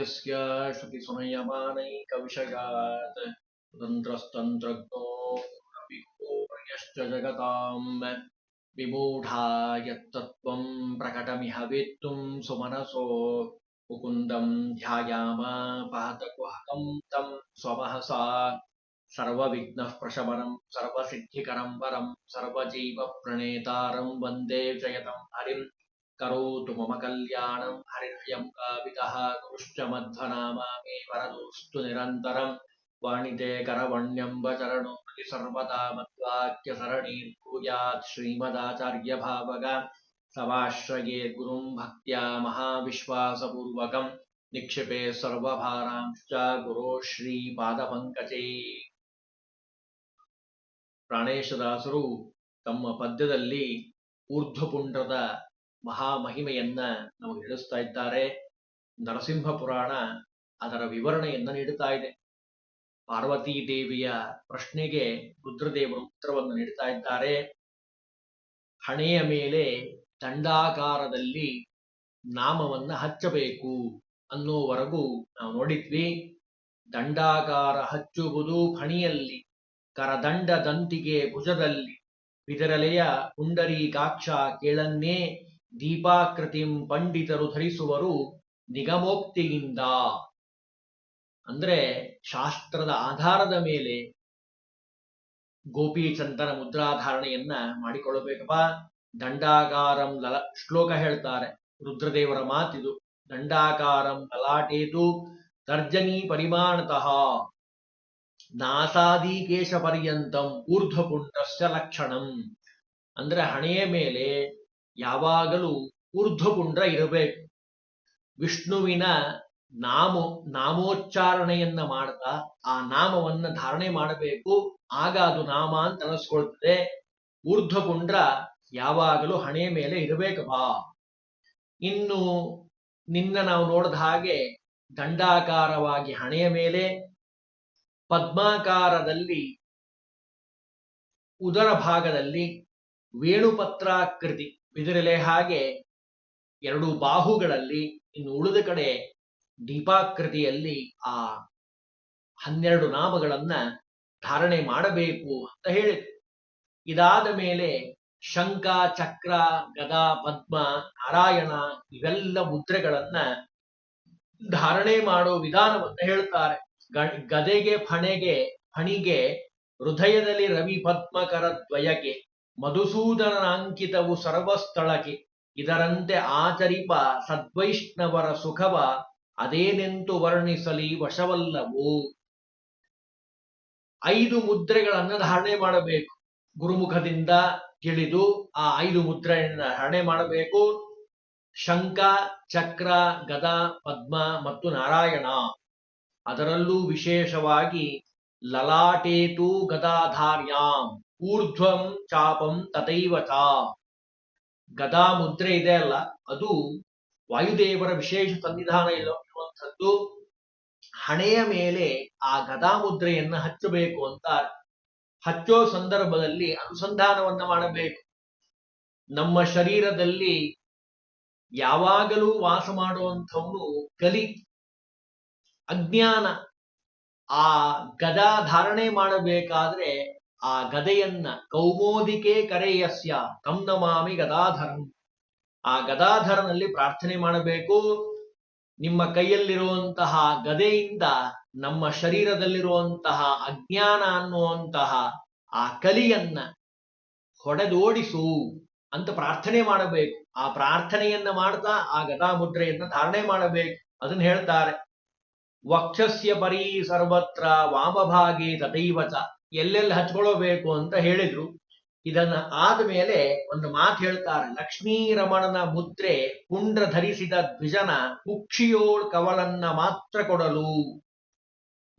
नित्यस्य श्रुतिसुनयमानैकविषयात् तन्त्रस्तन्त्रज्ञो रविकोर्यश्च जगताम् विमूढा यत्तत्त्वं प्रकटमिह वेत्तुं सुमनसो मुकुन्दं ध्यायाम पादकुहकं तं स्वमहसा सर्वविघ्नः प्रशमनं सर्वसिद्धिकरं वरं सर्वजीवप्रणेतारं वन्दे जयतं हरिं करोतु मम कल्याणं हरिर्यं कावितः गुरुश्च मध्वनामा मे वरदोऽस्तु निरन्तरं वाणिते करवण्यम्ब चरणो प्रति सर्वदा मद्वाक्यसरणीर्भूयात् श्रीमदाचार्यभावग समाश्रये गुरुं भक्त्या महाविश्वासपूर्वकं निक्षिपे सर्वभारांश्च गुरो ಶ್ರೀಪಾದಪಂಕಜೇ. ಪ್ರಾಣೇಶದಾಸರು ತಮ್ಮ ಪದ್ಯದಲ್ಲಿ ಊರ್ಧ್ವಪುಂಡ್ರದ ಮಹಾಮಹಿಮೆಯನ್ನ ನಮಗೆ ತಿಳಿಸ್ತಾ ಇದ್ದಾರೆ. ನರಸಿಂಹ ಪುರಾಣ ಅದರ ವಿವರಣೆಯನ್ನ ನೀಡುತ್ತಾ ಇದೆ. ಪಾರ್ವತೀ ದೇವಿಯ ಪ್ರಶ್ನೆಗೆ ರುದ್ರದೇವರು ಉತ್ತರವನ್ನು ನೀಡುತ್ತಾ ಇದ್ದಾರೆ. ಹಣೆಯ ಮೇಲೆ ದಂಡಾಕಾರದಲ್ಲಿ ನಾಮವನ್ನ ಹಚ್ಚಬೇಕು ಅನ್ನೋವರೆಗೂ ನಾವು ನೋಡಿದ್ವಿ. ದಂಡಾಕಾರ ಹಚ್ಚುವುದು ಫಣಿಯಲ್ಲಿ, ಕರದಂಡ ದಂತಿಗೆ ಭುಜದಲ್ಲಿ, ಬಿದರಲೆಯ ಪುಂಡರೀಕಾಕ್ಷ ಕೇಳನ್ನೇ ದೀಪಾಕೃತಿಂ ಪಂಡಿತರು ಧರಿಸುವರು ನಿಗಮೋಕ್ತಿಯಿಂದ. ಅಂದ್ರೆ ಶಾಸ್ತ್ರದ ಆಧಾರದ ಮೇಲೆ ಗೋಪೀಚಂದನ ಮುದ್ರಾಧಾರಣೆಯನ್ನ ಮಾಡಿಕೊಳ್ಳಬೇಕಪ್ಪ. ದಂಡಾಕಾರಂ ಶ್ಲೋಕ ಹೇಳ್ತಾರೆ, ರುದ್ರದೇವರ ಮಾತಿದು. ದಂಡಾಕಾರಂ ಲಲಾಟೇತು ತರ್ಜನಿ ಪರಿಮಾಣತಃ ನಾಸಾದಿಕೇಶ ಪರ್ಯಂತಂ ಊರ್ಧ್ವಪುಂಡ್ರಸ್ಯ ಲಕ್ಷಣಂ. ಅಂದ್ರೆ ಹಣೆಯ ಮೇಲೆ ಯಾವಾಗಲೂ ಊರ್ಧ್ವಪುಂಡ್ರ ಇರಬೇಕು. ವಿಷ್ಣುವಿನ ನಾಮೋಚ್ಚಾರಣೆಯನ್ನ ಮಾಡ್ತಾ ಆ ನಾಮವನ್ನ ಧಾರಣೆ ಮಾಡಬೇಕು. ಆಗ ಅದು ನಾಮ ಅಂತ ಅನಿಸ್ಕೊಳ್ತದೆ. ಊರ್ಧ್ವಪುಂಡ್ರ ಯಾವಾಗಲೂ ಹಣೆಯ ಮೇಲೆ ಇರಬೇಕಪ್ಪ. ಇನ್ನು ನಿನ್ನ ನಾವು ನೋಡಿದ ಹಾಗೆ ದಂಡಾಕಾರವಾಗಿ ಹಣೆಯ ಮೇಲೆ, ಪದ್ಮಾಕಾರದಲ್ಲಿ ಉದರ ಭಾಗದಲ್ಲಿ, ವೇಣುಪತ್ರಾಕೃತಿ ಬಿದಿರಲೆ ಹಾಗೆ ಎರಡು ಬಾಹುಗಳಲ್ಲಿ, ಇನ್ನು ಉಳಿದ ಕಡೆ ದೀಪಾಕೃತಿಯಲ್ಲಿ ಆ 12 ನಾಮಗಳನ್ನ ಧಾರಣೆ ಮಾಡಬೇಕು ಅಂತ ಹೇಳಿದ್ರು. ಇದಾದ ಮೇಲೆ ಶಂಖ, ಚಕ್ರ, ಗದಾ, ಪದ್ಮ, ನಾರಾಯಣ ಇವೆಲ್ಲ ಮುದ್ರೆಗಳನ್ನ ಧಾರಣೆ ಮಾಡೋ ವಿಧಾನವನ್ನ ಹೇಳ್ತಾರೆ. ಗದೆಗೆ ಫಣಿಗೆ ಹೃದಯದಲ್ಲಿ ರವಿ ಪದ್ಮಕರ ದ್ವಯಕ್ಕೆ ಮಧುಸೂದನಾಂಕಿತವು ಸರ್ವಸ್ಥಳಕ್ಕೆ ಇದರಂತೆ ಆಚರಿಪ ಸದ್ವೈಷ್ಣವರ ಸುಖವ ಅದೇನೆಂತು ವರ್ಣಿಸಲಿ ವಶವಲ್ಲವು. 5 ಮುದ್ರೆಗಳನ್ನ ಧಾರಣೆ ಮಾಡಬೇಕು. ಗುರುಮುಖದಿಂದ ತಿಳಿದು ಆ 5 ಮುದ್ರೆಯನ್ನ ಧಾರಣೆ ಮಾಡಬೇಕು. ಶಂಖ, ಚಕ್ರ, ಗದಾ, ಪದ್ಮ ಮತ್ತು ನಾರಾಯಣ. ಅದರಲ್ಲೂ ವಿಶೇಷವಾಗಿ ಲಲಾಟೇತು ಗದಾಧಾರ್ಯಾಂ ಊರ್ಧ್ವಂ ಚಾಪಂ ತಥೈವ ಚ. ಗದಾ ಮುದ್ರೆ ಇದೆ ಅಲ್ಲ, ಅದು ವಾಯುದೇವರ ವಿಶೇಷ ಸನ್ನಿಧಾನ ಇರುವಂಥದ್ದು. ಹಣೆಯ ಮೇಲೆ ಆ ಗದಾ ಮುದ್ರೆಯನ್ನ ಹಚ್ಚಬೇಕು ಅಂತ. ಹಚ್ಚೋ ಸಂದರ್ಭದಲ್ಲಿ ಅನುಸಂಧಾನವನ್ನ ಮಾಡಬೇಕು. ನಮ್ಮ ಶರೀರದಲ್ಲಿ ಯಾವಾಗಲೂ ವಾಸ ಮಾಡುವಂಥವನು ಕಲಿ, ಅಜ್ಞಾನ. ಆ ಗದಾ ಧಾರಣೆ ಮಾಡಬೇಕಾದ್ರೆ ಆ ಗದೆಯನ್ನ ಕೌಮೋದಿಕೆ ಕರೆಯಸ್ಯ ತಂ ನಮಾಮಿ ಗದಾಧರಂ. ಆ ಗದಾಧರನಲ್ಲಿ ಪ್ರಾರ್ಥನೆ ಮಾಡಬೇಕು. ನಿಮ್ಮ ಕೈಯಲ್ಲಿರುವಂತಹ ಗದೆಯಿಂದ ನಮ್ಮ ಶರೀರದಲ್ಲಿರುವಂತಹ ಅಜ್ಞಾನ ಅನ್ನುವಂತಹ ಆ ಕಲಿಯನ್ನ ಹೊಡೆದೋಡಿಸು ಅಂತ ಪ್ರಾರ್ಥನೆ ಮಾಡಬೇಕು. ಆ ಪ್ರಾರ್ಥನೆಯನ್ನ ಮಾಡ್ತಾ ಆ ಗದಾ ಮುದ್ರೆಯನ್ನ ಧಾರಣೆ ಮಾಡಬೇಕು. ಅದನ್ನ ಹೇಳ್ತಾರೆ. ವಕ್ಷಸ್ಯ ಪರಿ ಸರ್ವತ್ರ ವಾಮಭಾಗೆ ತಥೈವಚ. ಎಲ್ಲೆಲ್ಲಿ ಹಚ್ಕೊಳ್ಳಬೇಕು ಅಂತ ಹೇಳಿದ್ರು. ಇದನ್ನ ಆದ್ಮೇಲೆ ಒಂದು ಮಾತು ಹೇಳ್ತಾರೆ. ಲಕ್ಷ್ಮೀರಮಣನ ಮುದ್ರೆ ಪುಂಡ್ರ ಧರಿಸಿದ ದ್ವಿಜನ ಕುಕ್ಷಿಯೋಳ್ ಕವಳನ್ನ ಮಾತ್ರ ಕೊಡಲು.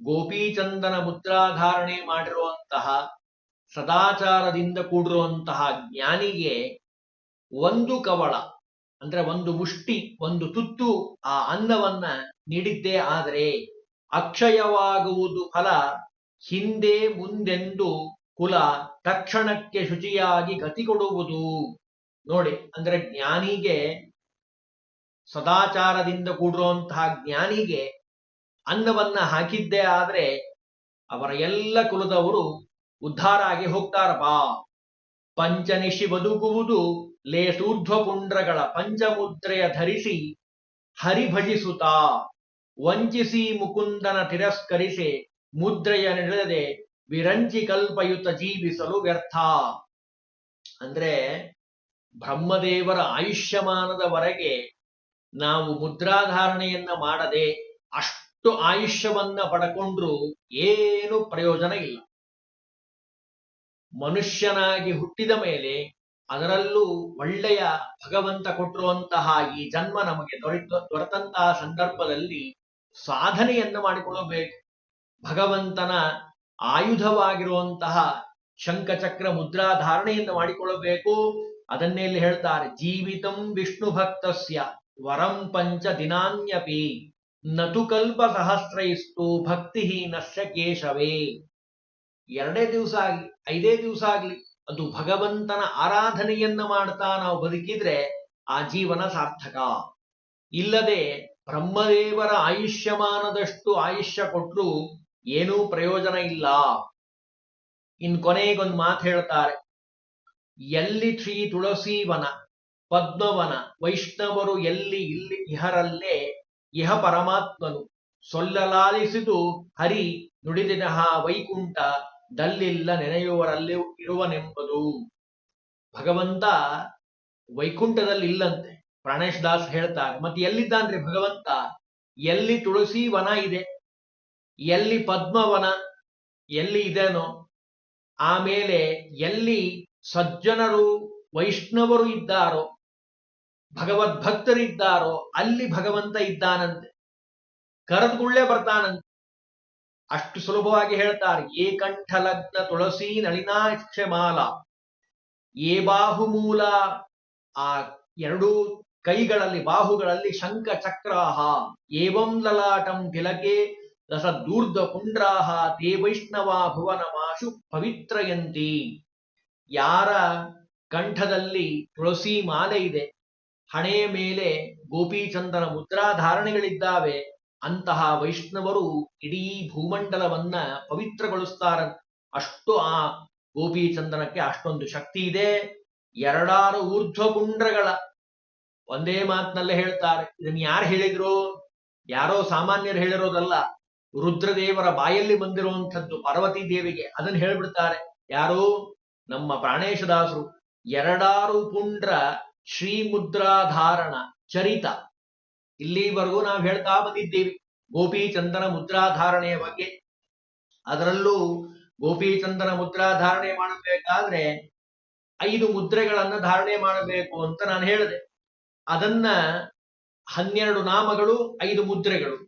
ಗೋಪೀಚಂದನ ಮುದ್ರಾಧಾರಣೆ ಮಾಡಿರುವಂತಹ ಸದಾಚಾರದಿಂದ ಕೂಡಿರುವಂತಹ ಜ್ಞಾನಿಗೆ ಒಂದು ಕವಳ ಅಂದ್ರೆ ಒಂದು ಮುಷ್ಟಿ, ಒಂದು ತುತ್ತು ಆ ಅನ್ನವನ್ನ ನೀಡಿದ್ದೇ ಆದರೆ ಅಕ್ಷಯವಾಗುವುದು ಫಲ ಹಿಂದೆ ಮುಂದೆಂದು ಕುಲ ತಕ್ಷಣಕ್ಕೆ ಶುಚಿಯಾಗಿ ಗತಿ ಕೊಡುವುದು. ನೋಡಿ, ಅಂದ್ರೆ ಜ್ಞಾನಿಗೆ ಸದಾಚಾರದಿಂದ ಕೂಡಿರುವಂತಹ ಜ್ಞಾನಿಗೆ ಅನ್ನವನ್ನ ಹಾಕಿದ್ದೇ ಆದ್ರೆ ಅವರ ಎಲ್ಲ ಕುಲದವರು ಉದ್ಧಾರ ಆಗಿ ಹೋಗ್ತಾರಪ್ಪ. ಪಂಚನಿಶಿ ಬದುಕುವುದು ಲೇಸೂರ್ಧ್ವ ಪುಂಡ್ರಗಳ ಪಂಚಮುದ್ರೆಯ ಧರಿಸಿ ಹರಿಭಜಿಸುತ್ತಾ ವಂಚಿಸಿ ಮುಕುಂದನ ತಿರಸ್ಕರಿಸಿ ಮುದ್ರೆಯ ನಿಡದೆ ವಿರಂಚಿ ಕಲ್ಪಯುತ ಜೀವಿಸಲು ವ್ಯರ್ಥ. ಅಂದ್ರೆ ಬ್ರಹ್ಮದೇವರ ಆಯುಷ್ಯಮಾನದವರೆಗೆ ನಾವು ಮುದ್ರಾಧಾರಣೆಯನ್ನ ಮಾಡದೆ ಅಷ್ಟು ಆಯುಷ್ಯವನ್ನ ಪಡ್ಕೊಂಡ್ರು ಏನು ಪ್ರಯೋಜನ ಇಲ್ಲ. ಮನುಷ್ಯನಾಗಿ ಹುಟ್ಟಿದ ಮೇಲೆ ಅದರಲ್ಲೂ ಒಳ್ಳೆಯ ಭಗವಂತ ಕೊಟ್ಟಿರುವಂತಹ ಈ ಜನ್ಮ ನಮಗೆ ದೊರೆತಂತಹ ಸಂದರ್ಭದಲ್ಲಿ ಸಾಧನೆಯನ್ನ ಮಾಡಿಕೊಳ್ಳಬೇಕು. ಭಗವಂತನ ಆಯುಧವಾಗಿರುವಂತಹ ಶಂಖಚಕ್ರ ಮುದ್ರಾಧಾರಣೆಯನ್ನು ಮಾಡಿಕೊಳ್ಳಬೇಕು. ಅದನ್ನೇ ಇಲ್ಲಿ ಹೇಳ್ತಾರೆ, ಜೀವಿತಂ ವಿಷ್ಣು ಭಕ್ತಸ್ಯ ವರಂ ಪಂಚ ದಿನಾನ್ಯಪಿ ನತು ಕಲ್ಪ ಸಹಸ್ರೈಸ್ತು ಭಕ್ತಿಹೀನಸ್ಯ ಕೇಶವೇ. 2 ದಿವಸ ಆಗ್ಲಿ 5 ದಿವಸ ಆಗ್ಲಿ ಅದು ಭಗವಂತನ ಆರಾಧನೆಯನ್ನ ಮಾಡ್ತಾ ನಾವು ಬದುಕಿದ್ರೆ ಆ ಜೀವನ ಸಾರ್ಥಕ. ಇಲ್ಲದೆ ಬ್ರಹ್ಮದೇವರ ಆಯುಷ್ಯಮಾನದಷ್ಟು ಆಯುಷ್ಯ ಕೊಟ್ಟರು ಏನೂ ಪ್ರಯೋಜನ ಇಲ್ಲ. ಇನ್ ಕೊನೆಗೊಂದು ಮಾತು ಹೇಳ್ತಾರೆ, ಎಲ್ಲಿ ಶ್ರೀ ತುಳಸೀವನ ಪದ್ಮವನ ವೈಷ್ಣವರು ಎಲ್ಲಿ ಇಲ್ಲಿ ಇಹರಲ್ಲೇ ಇಹ ಪರಮಾತ್ಮನು ಸೊಲ್ಲಲಾಲಿಸಿದು ಹರಿ ನುಡಿದಿನಹ ವೈಕುಂಠ ದಲ್ಲಿಲ್ಲ ನೆನೆಯುವರಲ್ಲಿ ಇರುವನೆಂಬುದು. ಭಗವಂತ ವೈಕುಂಠದಲ್ಲಿ ಇಲ್ಲಂತೆ ಪ್ರಾಣೇಶ್ ದಾಸ್ ಹೇಳ್ತಾರೆ. ಮತ್ತೆ ಎಲ್ಲಿದ್ದಾನ್ರಿ ಭಗವಂತ? ಎಲ್ಲಿ ತುಳಸಿ ವನ ಇದೆ, ಎಲ್ಲಿ ಪದ್ಮವನ ಎಲ್ಲಿ ಇದೆನೋ, ಆಮೇಲೆ ಎಲ್ಲಿ ಸಜ್ಜನರು ವೈಷ್ಣವರು ಇದ್ದಾರೋ, ಭಗವದ್ಭಕ್ತರಿದ್ದಾರೋ ಅಲ್ಲಿ ಭಗವಂತ ಇದ್ದಾನಂತೆ. ಕರೆದುಕೊಳ್ಳೇ ಬರ್ತಾನಂತೆ. ಅಷ್ಟು ಸುಲಭವಾಗಿ ಹೇಳ್ತಾರೆ. ಏ ಕಂಠ ಲಗ್ನ ತುಳಸಿ ನಳಿನಾಕ್ಷಮಾಲ, ಏ ಬಾಹುಮೂಲ, ಆ 2 ಕೈಗಳಲ್ಲಿ ಬಾಹುಗಳಲ್ಲಿ ಶಂಖ ಚಕ್ರಾಹ, ಏವಂ ಲಲಾಟಂ ತಿಲಕೆ ರಸದೂರ್ಧ ಪುಂಡ್ರಾಹ ತೇ ವೈಷ್ಣವ ಭುವನ ಮಾಶು ಪವಿತ್ರಯಂತಿ. ಯಾರ ಕಂಠದಲ್ಲಿ ತುಳಸಿ ಮಾಲೆ ಇದೆ, ಹಣೆಯ ಮೇಲೆ ಗೋಪೀಚಂದನ ಮುದ್ರಾಧಾರಣೆಗಳಿದ್ದಾವೆ, ಅಂತಹ ವೈಷ್ಣವರು ಇಡೀ ಭೂಮಂಡಲವನ್ನ ಪವಿತ್ರಗೊಳಿಸ್ತಾರ. ಅಷ್ಟು ಆ ಗೋಪೀಚಂದನಕ್ಕೆ ಅಷ್ಟೊಂದು ಶಕ್ತಿ ಇದೆ. 2 ಊರ್ಧ್ವ ಪುಂಡ್ರಗಳ ಒಂದೇ ಮಾತಿನಲ್ಲೇ ಹೇಳ್ತಾರೆ. ಇದನ್ನ ಯಾರು ಹೇಳಿದ್ರು? ಯಾರೋ ಸಾಮಾನ್ಯರು ಹೇಳಿರೋದಲ್ಲ, ರುದ್ರದೇವರ ಬಾಯಲ್ಲಿ ಬಂದಿರುವಂಥದ್ದು ಪಾರ್ವತಿ ದೇವಿಗೆ. ಅದನ್ನು ಹೇಳ್ಬಿಡ್ತಾರೆ ಯಾರು? ನಮ್ಮ ಪ್ರಾಣೇಶದಾಸರು. 2 ಪುಂಡ್ರ ಶ್ರೀಮುದ್ರಾಧಾರಣ ಚರಿತ. ಇಲ್ಲಿವರೆಗೂ ನಾವು ಹೇಳ್ತಾ ಬಂದಿದ್ದೀವಿ ಗೋಪೀಚಂದನ ಮುದ್ರಾಧಾರಣೆಯ ಬಗ್ಗೆ. ಅದರಲ್ಲೂ ಗೋಪೀಚಂದನ ಮುದ್ರಾಧಾರಣೆ ಮಾಡಬೇಕಾದ್ರೆ 5 ಮುದ್ರೆಗಳನ್ನ ಧಾರಣೆ ಮಾಡಬೇಕು ಅಂತ ನಾನು ಹೇಳಿದೆ. ಅದನ್ನ 12 ನಾಮಗಳು 5 ಮುದ್ರೆಗಳು.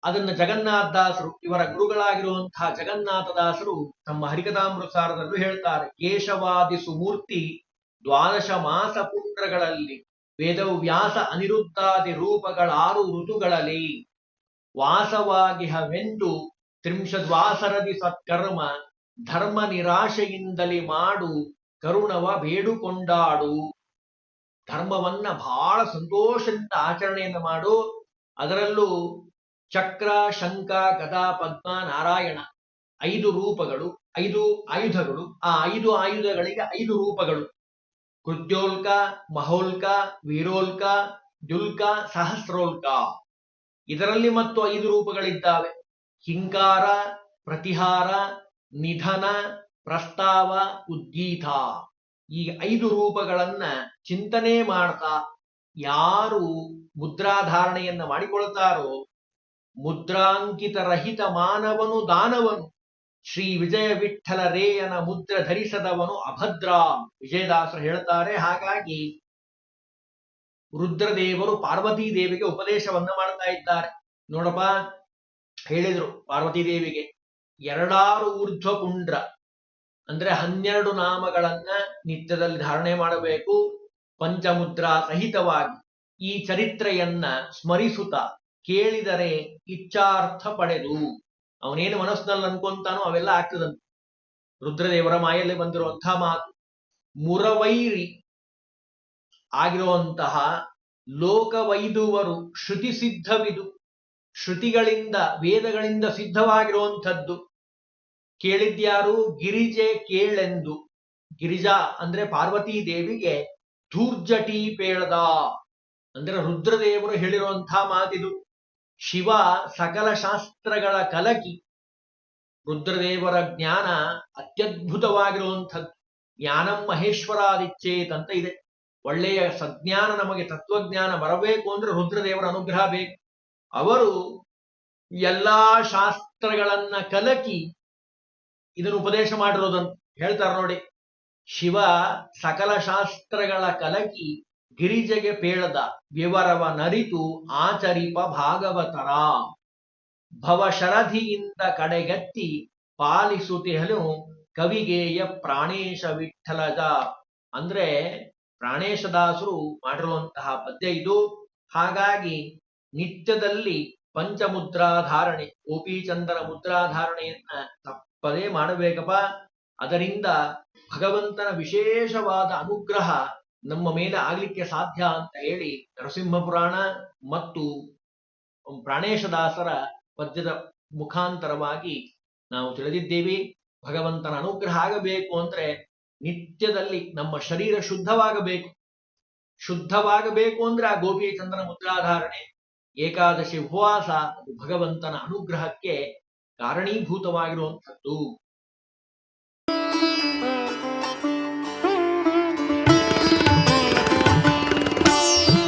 ಅದನ್ನ ಜಗನ್ನಾಥದಾಸರು, ಇವರ ಗುರುಗಳಾಗಿರುವಂತಹ ಜಗನ್ನಾಥದಾಸರು ತಮ್ಮ ಹರಿಕಥಾಮೃತಸಾರದಲ್ಲೂ ಹೇಳ್ತಾರೆ. ಕೇಶವಾದಿ ಸುಮೂರ್ತಿ 12 ಮಾಸ ಪುಂಡ್ರಗಳಲ್ಲಿ ವೇದವ್ಯಾಸ ಅನಿರುದ್ಧಾದಿ ರೂಪಗಳ 6 ಋತುಗಳಲ್ಲಿ ವಾಸವಾಗಿಹವೆಂದು ತ್ರಿಂಶದ್ವಾಸರದಿ ಸತ್ಕರ್ಮ ಧರ್ಮ ನಿರಾಶೆಯಿಂದಲೇ ಮಾಡು ಕರುಣವ ಬೇಡುಕೊಂಡಾಡು. ಧರ್ಮವನ್ನ ಬಹಳ ಸಂತೋಷದಿಂದ ಆಚರಣೆಯನ್ನ ಮಾಡು. ಅದರಲ್ಲೂ ಚಕ್ರ ಶಂಖ ಗದಾ ಪದ್ಮ ನಾರಾಯಣ 5 ರೂಪಗಳು, 5 ಆಯುಧಗಳು. ಆ 5 ಆಯುಧಗಳಿಗೆ 5 ರೂಪಗಳು: ಕೃತ್ಯೋಲ್ಕ, ಮಹೋಲ್ಕ, ವೀರೋಲ್ಕ, ದುಲ್ಕ, ಸಹಸ್ರೋಲ್ಕ. ಇದರಲ್ಲಿ ಮತ್ತು 5 ರೂಪಗಳಿದ್ದಾವೆ: ಹಿಂಕಾರ, ಪ್ರತಿಹಾರ, ನಿಧನ, ಪ್ರಸ್ತಾವ, ಉದ್ಗೀತ. ಈ 5 ರೂಪಗಳನ್ನ ಚಿಂತನೆ ಮಾಡ್ತಾ ಯಾರು ಮುದ್ರಾಧಾರಣೆಯನ್ನ ಮಾಡಿಕೊಳ್ತಾರೋ, ಮುದ್ರಾಂಕಿತ ರಹಿತ ಮಾನವನು ದಾನವನು, ಶ್ರೀ ವಿಜಯ ವಿಠ್ಠಲ ರೇಯನ ಮುದ್ರೆ ಧರಿಸದವನು ಅಭದ್ರ. ವಿಜಯದಾಸರು ಹೇಳ್ತಾರೆ. ಹಾಗಾಗಿ ರುದ್ರದೇವರು ಪಾರ್ವತೀ ದೇವಿಗೆ ಉಪದೇಶವನ್ನ ಮಾಡ್ತಾ ಇದ್ದಾರೆ. ನೋಡಪ್ಪ, ಹೇಳಿದ್ರು ಪಾರ್ವತೀ ದೇವಿಗೆ 2 ಊರ್ಧ್ವ ಪುಂಡ್ರ ಅಂದ್ರೆ 12 ನಾಮಗಳನ್ನ ನಿತ್ಯದಲ್ಲಿ ಧಾರಣೆ ಮಾಡಬೇಕು. ಪಂಚಮುದ್ರಾ ಸಹಿತವಾಗಿ ಈ ಚರಿತ್ರೆಯನ್ನ ಸ್ಮರಿಸುತ್ತಾ ಕೇಳಿದರೆ ಇಚ್ಛಾರ್ಥ ಪಡೆದು ಅವನೇನು ಮನಸ್ಸಿನಲ್ಲಿ ಅನ್ಕೊಂತಾನೋ ಅವೆಲ್ಲ ಆಗ್ತದಂತೆ. ರುದ್ರದೇವರ ಮಾಯಲ್ಲಿ ಬಂದಿರುವಂತಹ ಮಾತು. ಮುರವೈರಿ ಆಗಿರುವಂತಹ ಲೋಕವೈದುವರು ಶ್ರುತಿ ಸಿದ್ಧವಿದು, ಶ್ರುತಿಗಳಿಂದ ವೇದಗಳಿಂದ ಸಿದ್ಧವಾಗಿರುವಂಥದ್ದು. ಕೇಳಿದ್ಯಾರು? ಗಿರಿಜೆ ಕೇಳೆಂದು. ಗಿರಿಜಾ ಅಂದ್ರೆ ಪಾರ್ವತೀ ದೇವಿಗೆ ಧೂರ್ಜಟಿ ಪೇಳದ ಅಂದ್ರೆ ರುದ್ರದೇವರು ಹೇಳಿರುವಂತಹ ಮಾತಿದು. ಶಿವ ಸಕಲ ಶಾಸ್ತ್ರಗಳ ಕಲಕಿ. ರುದ್ರದೇವರ ಜ್ಞಾನ ಅತ್ಯದ್ಭುತವಾಗಿರುವಂಥದ್ದು. ಜ್ಞಾನಂ ಮಹೇಶ್ವರಾದಿಚ್ಛೇತ್ ಅಂತ ಇದೆ. ಒಳ್ಳೆಯ ಸಜ್ಞಾನ, ನಮಗೆ ತತ್ವಜ್ಞಾನ ಬರಬೇಕು ಅಂದ್ರೆ ರುದ್ರದೇವರ ಅನುಗ್ರಹ ಬೇಕು. ಅವರು ಎಲ್ಲಾ ಶಾಸ್ತ್ರಗಳನ್ನ ಕಲಕಿ ಇದನ್ನು ಉಪದೇಶ ಮಾಡಿರೋದಂತ ಹೇಳ್ತಾರೆ ನೋಡಿ. ಶಿವ ಸಕಲ ಶಾಸ್ತ್ರಗಳ ಕಲಕಿ ಗಿರಿಜೆಗೆ ಪೇಳದ ವಿವರವ ನರಿತು ಆಚರಿಪ ಭಾಗವತರ. ಭವಶರಧಿಯಿಂದ ಕಡೆಗತ್ತಿ ಪಾಲಿಸುತ್ತಿಹಲು ಕವಿಗೇಯ ಪ್ರಾಣೇಶ ವಿಠಲಜ. ಅಂದ್ರೆ ಪ್ರಾಣೇಶದಾಸರು ಮಾಡಿರುವಂತಹ ಪದ್ಯ ಇದು. ಹಾಗಾಗಿ ನಿತ್ಯದಲ್ಲಿ ಪಂಚಮುದ್ರಾಧಾರಣೆ, ಗೋಪೀಚಂದನ ಮುದ್ರಾಧಾರಣೆಯನ್ನ ತಪ್ಪದೇ ಮಾಡಬೇಕಪ್ಪ. ಅದರಿಂದ ಭಗವಂತನ ವಿಶೇಷವಾದ ಅನುಗ್ರಹ ನಮ್ಮ ಮೇಲೆ ಆಗ್ಲಿಕ್ಕೆ ಸಾಧ್ಯ ಅಂತ ಹೇಳಿ ನರಸಿಂಹ ಪುರಾಣ ಮತ್ತು ಪ್ರಾಣೇಶದಾಸರ ಪದ್ಯದ ಮುಖಾಂತರವಾಗಿ ನಾವು ತಿಳಿದಿದ್ದೇವೆ. ಭಗವಂತನ ಅನುಗ್ರಹ ಆಗಬೇಕು ಅಂದ್ರೆ ನಿತ್ಯದಲ್ಲಿ ನಮ್ಮ ಶರೀರ ಶುದ್ಧವಾಗಬೇಕು. ಶುದ್ಧವಾಗಬೇಕು ಅಂದ್ರೆ ಆ ಗೋಪೀಚಂದನ ಮುದ್ರಾಧಾರಣೆ, ಏಕಾದಶಿ ಉಪವಾಸ, ಅದು ಭಗವಂತನ ಅನುಗ್ರಹಕ್ಕೆ ಕಾರಣೀಭೂತವಾಗಿರುವಂಥದ್ದು.